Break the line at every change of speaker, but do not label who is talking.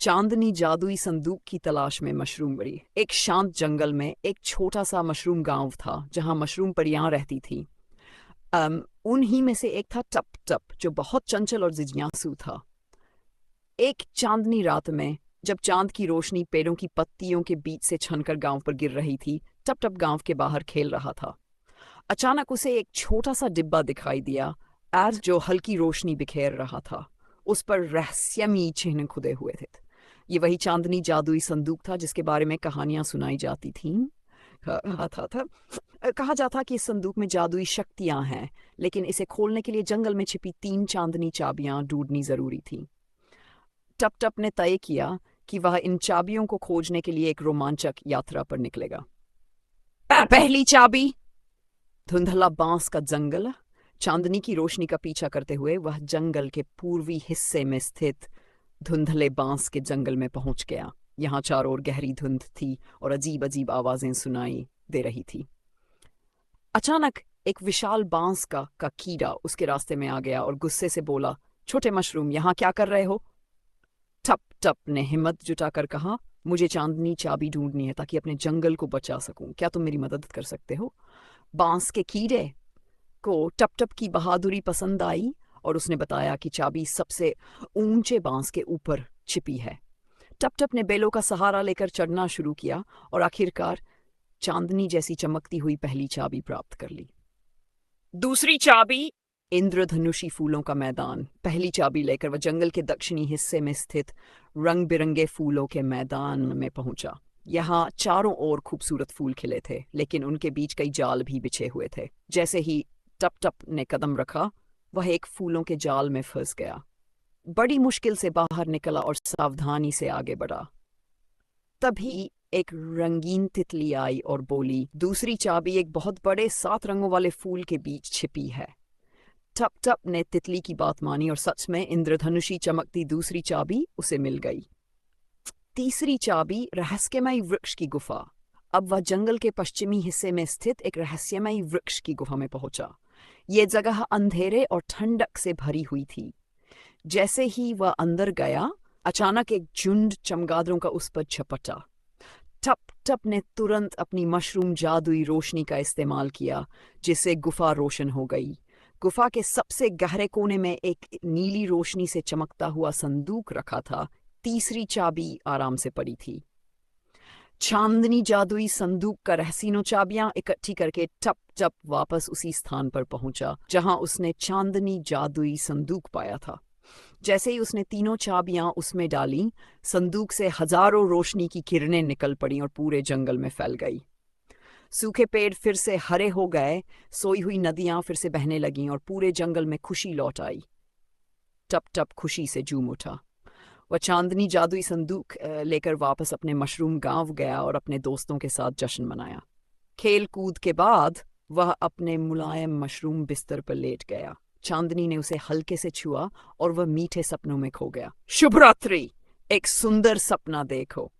चांदनी जादुई संदूक की तलाश में मशरूम बड़ी। एक शांत जंगल में एक छोटा सा मशरूम गांव था जहां मशरूम परियां रहती थी। उन्हीं में से एक था टप टप, जो बहुत चंचल और जिज्ञासु था। एक चांदनी रात में जब चांद की रोशनी पेड़ों की पत्तियों के बीच से छनकर गांव पर गिर रही थी, टप टप गांव के बाहर खेल रहा था। अचानक उसे एक छोटा सा डिब्बा दिखाई दिया, आज जो हल्की रोशनी बिखेर रहा था। उस पर रहस्यमयी चिन्ह खुदे हुए थे। ये वही चांदनी जादुई संदूक था जिसके बारे में कहानियां सुनाई जाती थीं। कहा जाता कि इस संदूक में जादुई शक्तियां हैं, लेकिन इसे खोलने के लिए जंगल में छिपी 3 चांदनी चाबियां ढूंढनी जरूरी थी। टप टप ने तय किया कि वह इन चाबियों को खोजने के लिए एक रोमांचक यात्रा पर निकलेगा। पहली चाबी। धुंधला बांस का जंगल। चांदनी की रोशनी का पीछा करते हुए वह जंगल के पूर्वी हिस्से में स्थित धुंधले बांस के जंगल में पहुंच गया। यहाँ चारों ओर गहरी धुंध थी और अजीब अजीब आवाजें सुनाई दे रही थी। अचानक एक विशाल बांस का कीड़ा उसके रास्ते में आ गया और गुस्से से बोला, छोटे मशरूम, यहाँ क्या कर रहे हो? टप टप ने हिम्मत जुटाकर कहा, मुझे चांदनी चाबी ढूंढनी है ताकि अपने जंगल को बचा सकूं। क्या तुम मेरी मदद कर सकते हो? बांस के कीड़े को टप टप की बहादुरी पसंद आई और उसने बताया कि चाबी सबसे ऊंचे बांस के ऊपर छिपी है। टप टप ने बेलों का सहारा लेकर चढ़ना शुरू किया और आखिरकार चांदनी जैसी चमकती हुई पहली चाबी प्राप्त कर ली। दूसरी चाबी। इंद्रधनुषी फूलों का मैदान। पहली चाबी लेकर वह जंगल के दक्षिणी हिस्से में स्थित रंग बिरंगे फूलों के मैदान में पहुंचा। यहाँ चारों ओर खूबसूरत फूल खिले थे, लेकिन उनके बीच कई जाल भी बिछे हुए थे। जैसे ही टप टप ने कदम रखा, वह एक फूलों के जाल में फंस गया। बड़ी मुश्किल से बाहर निकला और सावधानी से आगे बढ़ा। तभी एक रंगीन तितली आई और बोली, दूसरी चाबी एक बहुत बड़े 7 रंगों वाले फूल के बीच छिपी है। टप टप ने तितली की बात मानी और सच में इंद्रधनुषी चमकती दूसरी चाबी उसे मिल गई। तीसरी चाबी रहस्यमयी वृक्ष की गुफा। अब वह जंगल के पश्चिमी हिस्से में स्थित एक रहस्यमयी वृक्ष की गुफा में पहुंचा। ये जगह अंधेरे और ठंडक से भरी हुई थी। जैसे ही वह अंदर गया, अचानक एक झुंड चमगादड़ों का उस पर झपटा। टप टप ने तुरंत अपनी मशरूम जादुई रोशनी का इस्तेमाल किया, जिससे गुफा रोशन हो गई। गुफा के सबसे गहरे कोने में एक नीली रोशनी से चमकता हुआ संदूक रखा था। तीसरी चाबी आराम से पड़ी थी। चांदनी जादुई संदूक का रहस्यमय चाबियां इकट्ठी करके टप टप वापस उसी स्थान पर पहुंचा जहां उसने चांदनी जादुई संदूक पाया था। जैसे ही उसने तीनों चाबियां उसमें डाली, संदूक से हजारों रोशनी की किरणें निकल पड़ी और पूरे जंगल में फैल गई। सूखे पेड़ फिर से हरे हो गए, सोई हुई नदियां फिर से बहने लगीं और पूरे जंगल में खुशी लौट आई। टप टप खुशी से झूम उठा। वह चांदनी जादुई संदूक लेकर वापस अपने मशरूम गांव गया और अपने दोस्तों के साथ जश्न मनाया। खेल कूद के बाद वह अपने मुलायम मशरूम बिस्तर पर लेट गया। चांदनी ने उसे हल्के से छुआ और वह मीठे सपनों में खो गया। शुभ रात्रि। एक सुंदर सपना देखो।